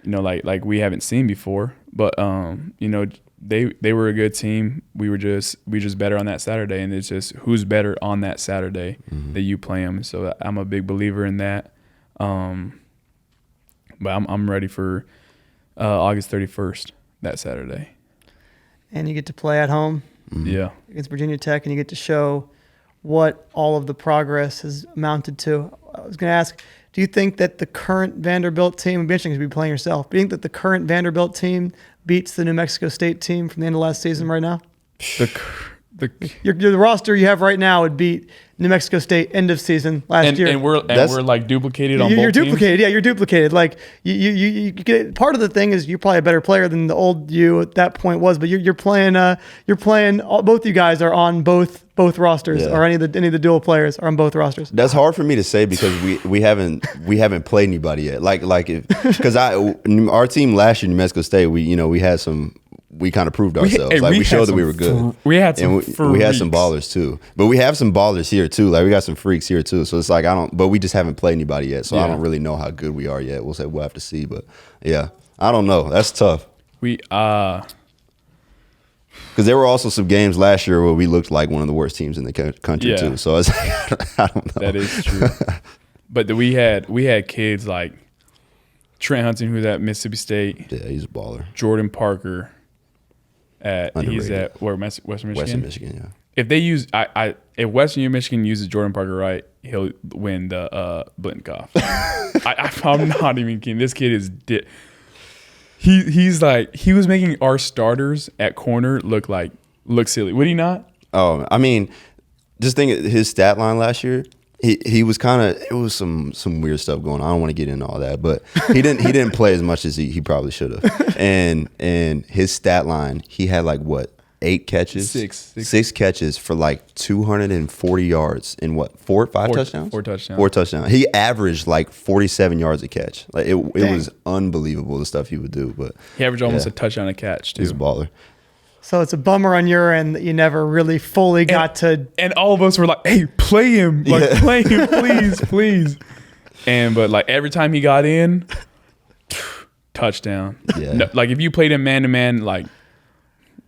like we haven't seen before. But they were a good team. We just better on that Saturday, and it's just who's better on that Saturday that you play them. So I'm a big believer in that. But I'm ready for August 31st, that Saturday. And you get to play at home. Yeah. Against Virginia Tech, and you get to show what all of the progress has amounted to. I was going to ask, do you think that the current Vanderbilt team, it'd be interesting to be playing yourself, do you think that the current Vanderbilt team beats the New Mexico State team from the end of last season right now? The roster you have right now would beat New Mexico State end of season last year. And we're like duplicated on both You're teams? duplicated. Yeah, you're duplicated. Like you get, part of the thing is you're probably a better player than the old you at that point was, but you're playing both you guys are on both rosters, or any of the dual players are on both rosters. That's hard for me to say because we haven't played anybody yet. Because our team last year, New Mexico State, we kind of proved ourselves. We showed that we were good. We had some we had some ballers too. But we have some ballers here too. Like we got some freaks here too. So it's like but we just haven't played anybody yet. So I don't really know how good we are yet. We'll have to see. But yeah, I don't know. That's tough. Because there were also some games last year where we looked like one of the worst teams in the country too. So it's I don't know. That is true. But we had kids like Trent Hunton, who's at Mississippi State. Yeah, he's a baller. Jordan Parker. Underrated. He's at Western Michigan. Western Michigan, yeah. If they use if Western Michigan uses Jordan Parker right, he'll win the Blittenkoff. I'm not even kidding. This kid is he's like, he was making our starters at corner look silly. Would he not? Oh, I mean, just think of his stat line last year. He was it was some weird stuff going on. I don't want to get into all that, but he didn't play as much as he probably should have. And his stat line, he had 8 catches? Six catches for 240 yards in four touchdowns? 4 touchdowns. 4 touchdowns. He averaged 47 yards a catch. It was unbelievable the stuff he would do. But he averaged almost a touchdown a catch too. He's a baller. So it's a bummer on your end that you never really fully got to. And all of us were like, "Hey, play him! Play him, please!" But every time he got in, touchdown. Yeah. No, if you played him man to man,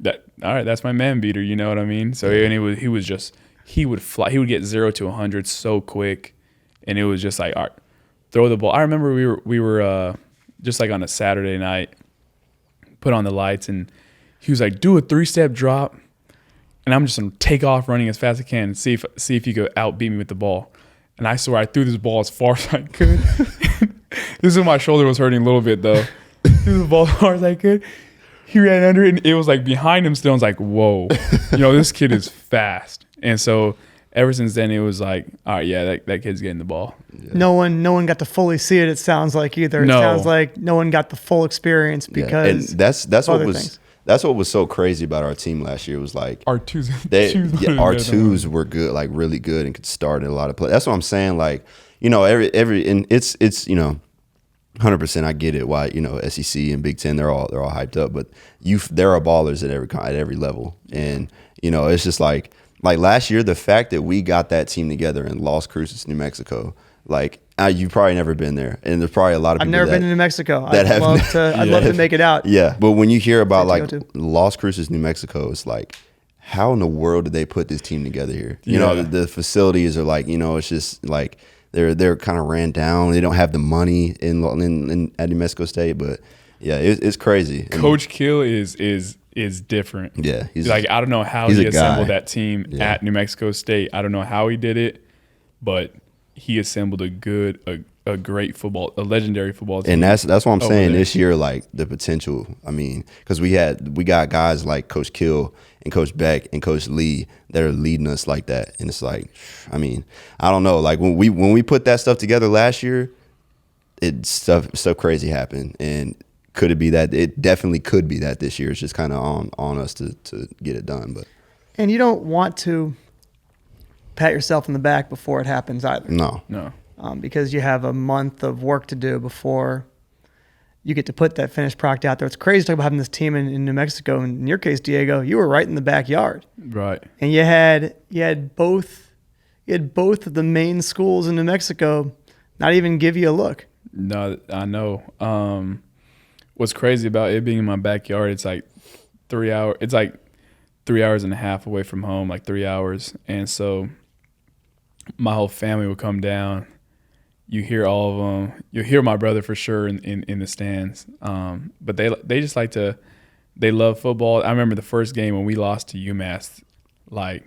that. All right, that's my man beater. You know what I mean? So he would fly. He would get 0 to 100 so quick, and it was just all right, throw the ball. I remember we were just on a Saturday night, put on the lights and. He was like, do a 3-step drop, and I'm just going to take off running as fast as I can and see if you could outbeat me with the ball. And I swear I threw this ball as far as I could. This is when my shoulder was hurting a little bit, though. Threw the ball as far as I could. He ran under it, and it was behind him still. I was like, whoa. This kid is fast. And so ever since then, it was all right, yeah, that kid's getting the ball. Yeah. No one got to fully see it, it sounds like, either. It sounds like no one got the full experience because and that's what was things. That's what was so crazy about our team last year. Was our twos. Our twos were good, really good, and could start in a lot of play. That's what I'm saying. Every and it's 100%. I get it. Why SEC and Big Ten they're all hyped up, but there are ballers at every level, and it's just like last year the fact that we got that team together in Las Cruces, New Mexico, you've probably never been there, and there's probably a lot of people. I've never been to New Mexico. I'd love to make it out. Yeah, but when you hear about Las Cruces, New Mexico, it's how in the world did they put this team together here? The facilities are it's just they're kind of ran down. They don't have the money at New Mexico State, but yeah, it's crazy. Coach Kill is different. Yeah, I don't know how he assembled that team at New Mexico State. I don't know how he did it, but he assembled a great a legendary football team. And that's what I'm saying this year, the potential. I mean, because we got guys like Coach Kill and Coach Beck and Coach Lee that are leading us like that. And it's I don't know. When we put that stuff together last year, stuff crazy happened. And could it be that? It definitely could be that this year. It's just kind of on us to get it done. And you don't want to pat yourself on the back before it happens either. No. Because you have a month of work to do before you get to put that finished product out there. It's crazy to talk about having this team in New Mexico. In your case, Diego, you were right in the backyard. Right. And you had both of the main schools in New Mexico not even give you a look. No, I know. What's crazy about it being in my backyard, it's like 3 hours. It's like 3 hours and a half away from home, like 3 hours. And so my whole family would come down. You hear all of them. You'll hear my brother for sure in the stands. But they just like to, they love football. I remember the first game when we lost to UMass, like,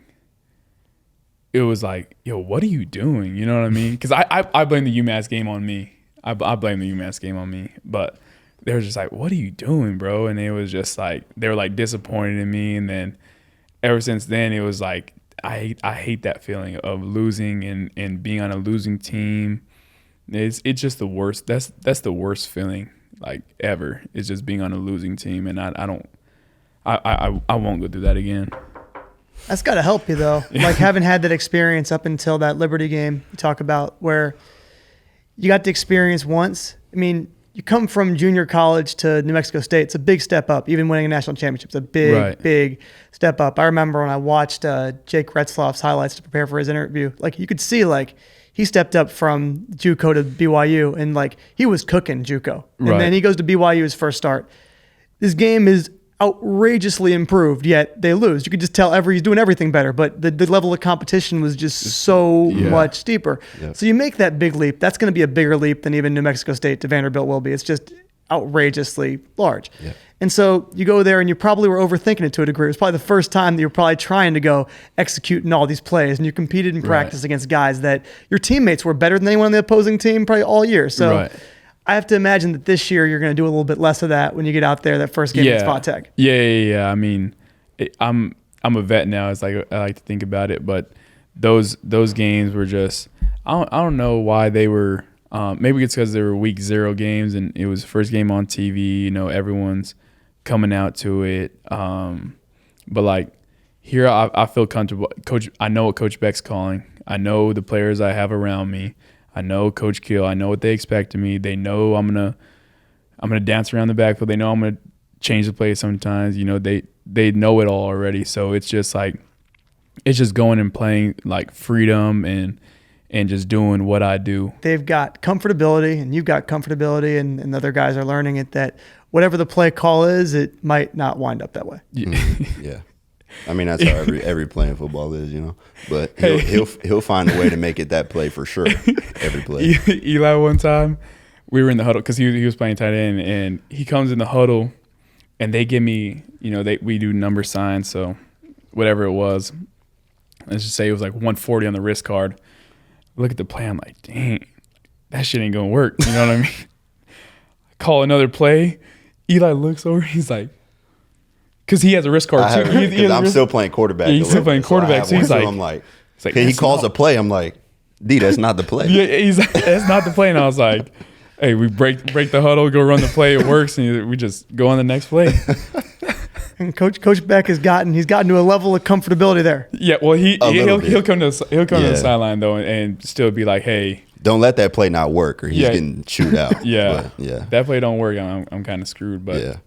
it was like, yo, what are you doing? You know what I mean? Because I blame the UMass game on me. I blame the UMass game on me. But they were just like, what are you doing, bro? And it was just like, they were like disappointed in me. And then ever since then, it was like, I hate that feeling of losing and being on a losing team. It's just the worst. That's the worst feeling like ever. It's just being on a losing team, and I won't go through that again. That's got to help you though. Like having had that experience up until that Liberty game you talk about, where you got to experience once. I mean, you come from junior college to New Mexico State. It's a big step up. Even winning a national championship is a big step up. I remember when I watched Jake Retzloff's highlights to prepare for his interview. Like you could see, like he stepped up from JUCO to BYU, and like he was cooking JUCO, and then he goes to BYU his first start. This game is outrageously improved, yet they lose. You could just tell he's doing everything better, but the level of competition was just so much steeper. Yep. So you make that big leap. That's going to be a bigger leap than even New Mexico State to Vanderbilt will be. It's just outrageously large. Yep. And so you go there and you probably were overthinking it to a degree. It was probably the first time that you were probably trying to go executing all these plays, and you competed in practice against guys that your teammates were better than anyone on the opposing team probably all year. So I have to imagine that this year you're going to do a little bit less of that when you get out there that first game against Spot Tech. Yeah. I mean, I'm a vet now. It's like I like to think about it, but those games were just I don't know why they were. Maybe it's because they were week 0 games and it was the first game on TV. You know, everyone's coming out to it. But like here, I feel comfortable. Coach, I know what Coach Beck's calling. I know the players I have around me. I know Coach Kill. I know what they expect of me. They know I'm gonna dance around the backfield. They know I'm gonna change the play sometimes. You know, they know it all already. So it's just like it's just going and playing like freedom and just doing what I do. They've got comfortability, and you've got comfortability, and other guys are learning it that whatever the play call is, it might not wind up that way. Yeah. I mean, that's how every play in football is, you know. But he'll find a way to make it that play for sure. Every play. Eli, one time, we were in the huddle because he was playing tight end, and he comes in the huddle, and they give me, you know, we do number signs, so whatever it was, let's just say it was like 140 on the wrist card. Look at the play, I'm like, dang, that shit ain't gonna work. You know what I mean? Call another play. Eli looks over, he's like, because he has a wrist card too. I'm still playing quarterback. Yeah, he's still playing quarterback. So he's like, I'm like, he calls a play. I'm like, D, that's not the play. Yeah, he's like, that's not the play. And I was like, hey, we break the huddle, go run the play. It works, and we just go on the next play. And Coach Beck he's gotten to a level of comfortability there. Yeah, well, he'll come to the sideline though and still be like, hey, don't let that play not work, or he's getting chewed out. That play don't work. I'm kind of screwed. But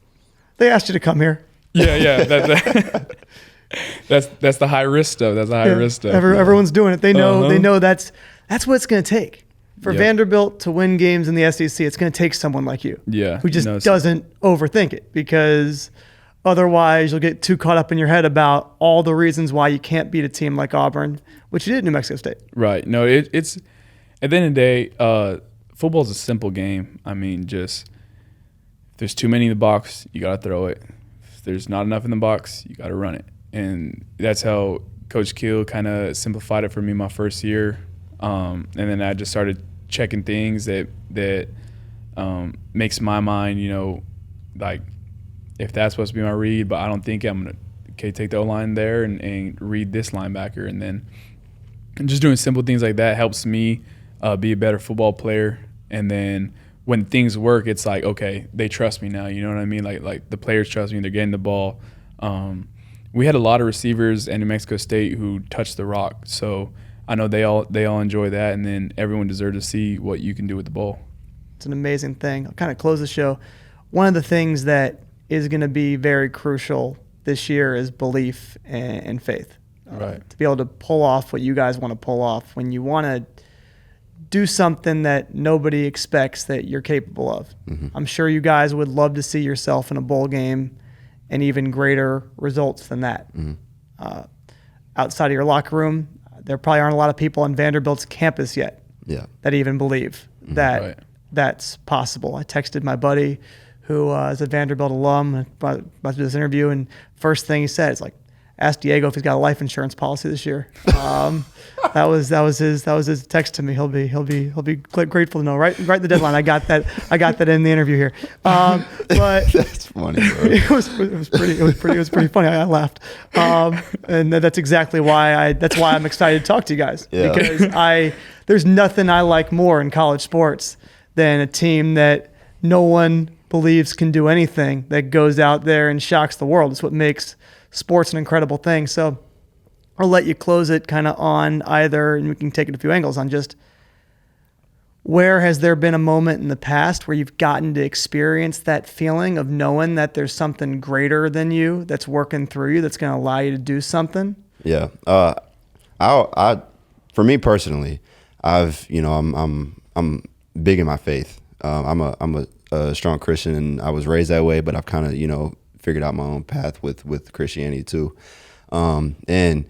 they asked you to come here. Yeah. That's the high risk stuff. That's the high risk stuff. Everyone's doing it. They know. They know that's what it's going to take for Vanderbilt to win games in the SEC. It's going to take someone like you, who just doesn't overthink it, because otherwise you'll get too caught up in your head about all the reasons why you can't beat a team like Auburn, which you did at New Mexico State. Right. No, it's at the end of the day, football's a simple game. I mean, just if there's too many in the box, you got to throw it. If there's not enough in the box, you got to run it. And that's how Coach Kill kind of simplified it for me my first year. And then I just started checking things that makes my mind, you know, like if that's supposed to be my read, but I don't think I'm going to take the O-line there and read this linebacker. And then just doing simple things like that helps me be a better football player. And then when things work, it's like, okay, they trust me now. You know what I mean? Like the players trust me. They're getting the ball. We had a lot of receivers at New Mexico State who touched the rock. So I know they all enjoy that, and then everyone deserves to see what you can do with the ball. It's an amazing thing. I'll kind of close the show. One of the things that is going to be very crucial this year is belief and faith. Right. To be able to pull off what you guys want to pull off when you want to do something that nobody expects that you're capable of. Mm-hmm. I'm sure you guys would love to see yourself in a bowl game and even greater results than that. Mm-hmm. Outside of your locker room, there probably aren't a lot of people on Vanderbilt's campus yet that even believe that that's possible. I texted my buddy who is a Vanderbilt alum about to do this interview, and first thing he said is like, ask Diego if he's got a life insurance policy this year. That was his text to me. He'll be grateful to know. Right the deadline. I got that in the interview here. But That's funny, bro. it was pretty funny. I laughed. And that's exactly why I'm excited to talk to you guys. Yeah. Because there's nothing I like more in college sports than a team that no one believes can do anything, that goes out there and shocks the world. It's what makes sports an incredible thing. So I'll let you close it kind of on either, and we can take it a few angles on just where has there been a moment in the past where you've gotten to experience that feeling of knowing that there's something greater than you that's working through you that's going to allow you to do something? Yeah. For me personally, I'm big in my faith. I'm a strong Christian, and I was raised that way, but I've kind of, figured out my own path with Christianity too. And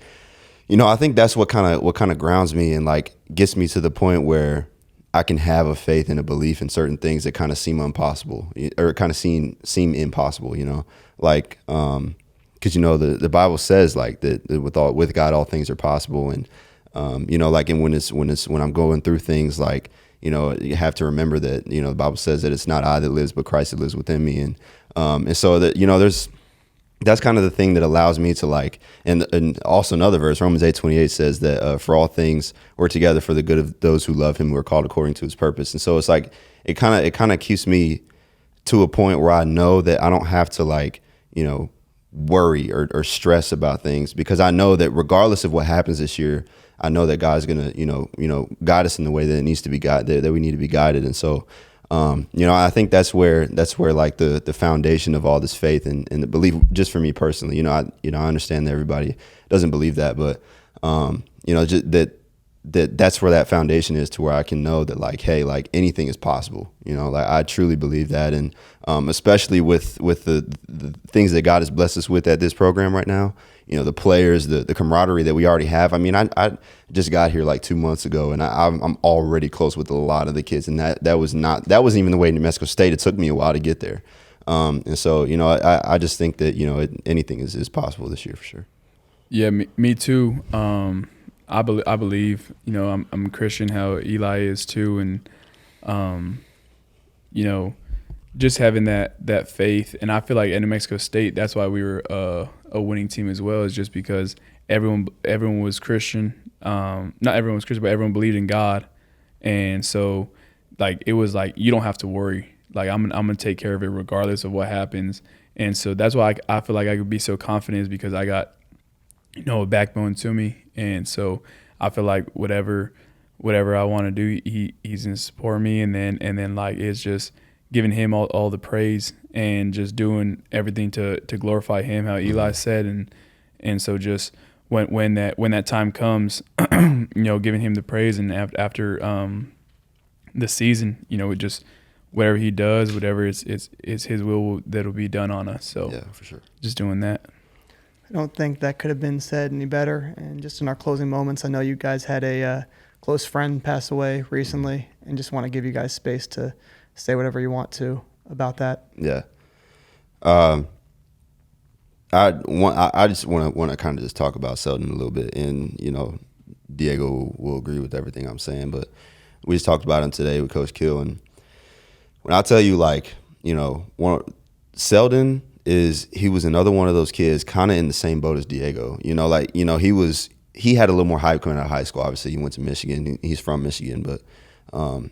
I think that's what kind of grounds me and like gets me to the point where I can have a faith and a belief in certain things that kind of seem impossible or kind of seem impossible, like, cause the Bible says like that with God, all things are possible. And, like, and when I'm going through things like, you have to remember that, the Bible says that it's not I that lives, but Christ that lives within me. And so that, that's kind of the thing that allows me to like, and also another verse, Romans 8:28 says that for all things work together for the good of those who love him, who are called according to his purpose. And so it's like, it kind of keeps me to a point where I know that I don't have to like, worry or stress about things, because I know that regardless of what happens this year, I know that God's gonna, guide us in the way that it needs to be guided, that we need to be guided. And so, I think that's where like the foundation of all this faith and the belief, just for me personally, I understand that everybody doesn't believe that, but, just that's where that foundation is, to where I can know that like, hey, like anything is possible, like I truly believe that. And, especially with the things that God has blessed us with at this program right now, the players, the camaraderie that we already have. I mean, I just got here like 2 months ago, and I'm already close with a lot of the kids, and that wasn't even the way in New Mexico State. It took me a while to get there, and so I just think that anything is possible this year for sure. Yeah, me too. I believe I'm a Christian, how Eli is too, and just having that faith. And I feel like at New Mexico State, that's why we were a winning team as well, is just because everyone was Christian. Not everyone was Christian, but everyone believed in God. And so like it was like, you don't have to worry. Like I'm gonna take care of it regardless of what happens. And so that's why I feel like I could be so confident, is because I got a backbone to me. And so I feel like whatever I want to do, he's gonna support me. And then like it's just giving him all the praise and just doing everything to glorify him, how Eli said. And so just when that time comes, giving him the praise. And after the season, it just whatever he does, whatever is his will that'll be done on us. So yeah, for sure, just doing that. I don't think that could have been said any better. And just in our closing moments, I know you guys had a close friend pass away recently, and just want to give you guys space to say whatever you want to about that. Yeah. I just want to kind of just talk about Selden a little bit, and Diego will agree with everything I'm saying, but we just talked about him today with Coach Kill, and when I tell you, like, Selden he was another one of those kids kind of in the same boat as Diego. He had a little more hype coming out of high school. Obviously, he went to Michigan. He's from Michigan, but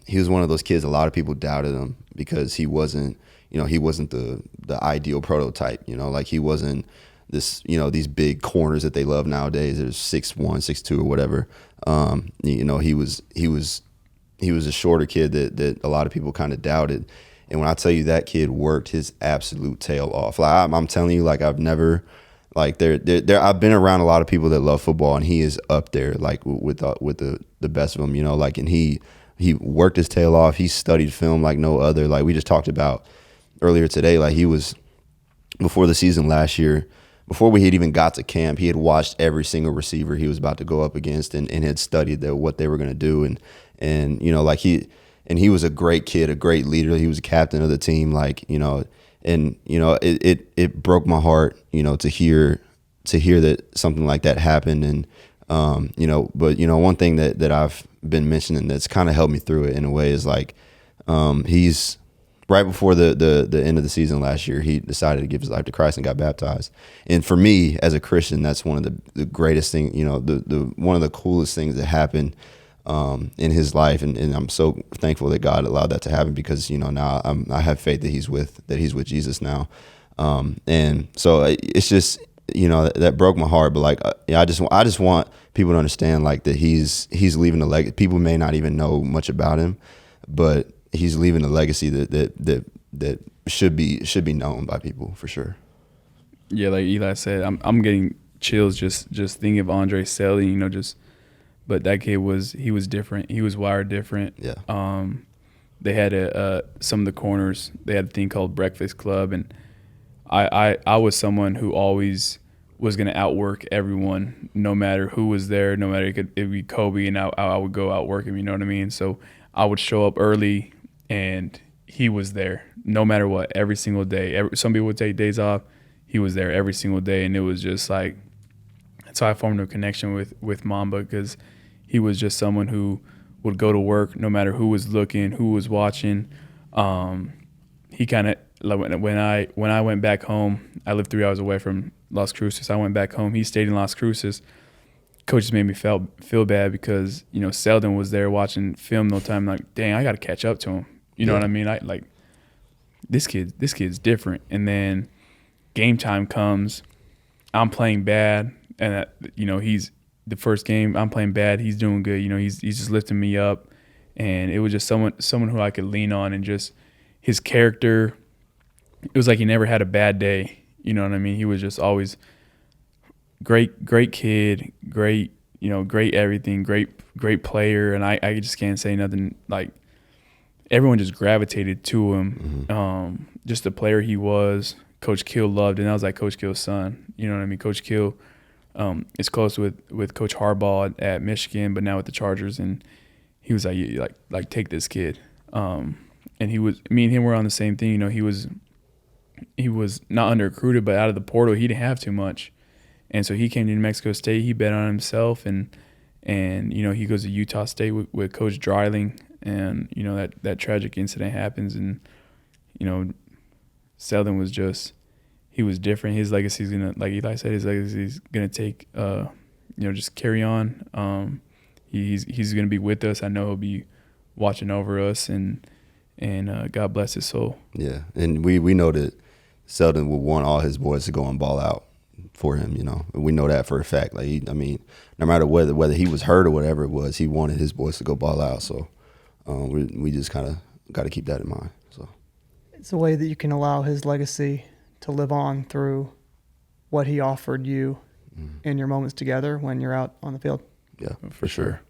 he was one of those kids. A lot of people doubted him because he wasn't the ideal prototype. Like he wasn't this, these big corners that they love nowadays. There's 6'1", 6'2", or whatever. He was a shorter kid that a lot of people kind of doubted. And when I tell you that kid worked his absolute tail off, like I'm telling you, like I've never, like I've been around a lot of people that love football, and he is up there, like with the best of them, like, and he worked his tail off. He studied film like no other. Like we just talked about earlier today, like he was, before the season last year, before we had even got to camp, he had watched every single receiver he was about to go up against, and had studied what they were going to do. And like he was a great kid, a great leader. He was a captain of the team, it broke my heart, to hear that something like that happened. And, but one thing that I've been mentioning that's kind of helped me through it in a way is like, he's right before the end of the season last year, he decided to give his life to Christ and got baptized. And for me as a Christian, that's one of the greatest things, one of the coolest things that happened in his life, and I'm so thankful that God allowed that to happen, because now I have faith that he's with Jesus now, and so it's just that broke my heart. But like I just want people to understand, like, that he's leaving a legacy. People may not even know much about him, but he's leaving a legacy that should be known by people for sure. Yeah, like Eli said, I'm getting chills just thinking of Andre Selly, but that kid was different. He was wired different. Yeah. They had some of the corners, they had a thing called Breakfast Club, and I was someone who always was going to outwork everyone, no matter who was there, no matter it be Kobe, and I would go outwork him, you know what I mean? So I would show up early, and he was there no matter what, every single day. Some people would take days off. He was there every single day, and it was just like, that's how I formed a connection with Mamba, because he was just someone who would go to work no matter who was looking, who was watching. He kind of, like, when I went back home, I lived 3 hours away from Las Cruces. I went back home. He stayed in Las Cruces. Coaches made me feel bad because Selden was there watching film no time. Like, dang, I got to catch up to him. You know what I mean? I like this kid's different. And then game time comes, I'm playing bad, and he's the first game I'm playing bad. He's doing good. He's just lifting me up, and it was just someone who I could lean on, and just his character. It was like he never had a bad day. You know what I mean? He was just always great kid, great everything, great player, and I just can't say nothing. Like, everyone just gravitated to him. Mm-hmm. Just the player he was. Coach Kill loved, and I was like Coach Kill's son. You know what I mean? Coach Kill is close with Coach Harbaugh at Michigan, but now with the Chargers, and he was like take this kid. And me and him were on the same thing. He was not under recruited, but out of the portal, he didn't have too much. And so he came to New Mexico State. He bet on himself, and he goes to Utah State with Coach Dreiling, and that tragic incident happens, and Selden was he was different. His legacy is gonna, like Eli said, take just carry on. He's gonna be with us. I know he'll be watching over us, and God bless his soul. Yeah, and we know that Selden would want all his boys to go and ball out for him. We know that for a fact. Like, no matter whether he was hurt or whatever it was, he wanted his boys to go ball out. So we just kind of got to keep that in mind. So it's a way that you can allow his legacy to live on through what he offered you in your moments together when you're out on the field. Yeah, for sure.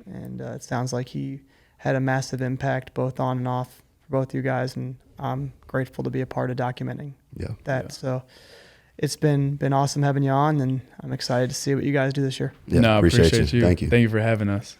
And it sounds like he had a massive impact both on and off for both you guys, and I'm grateful to be a part of documenting that. Yeah. So it's been awesome having you on, and I'm excited to see what you guys do this year. Yeah, no, I appreciate you. Thank you. Thank you for having us.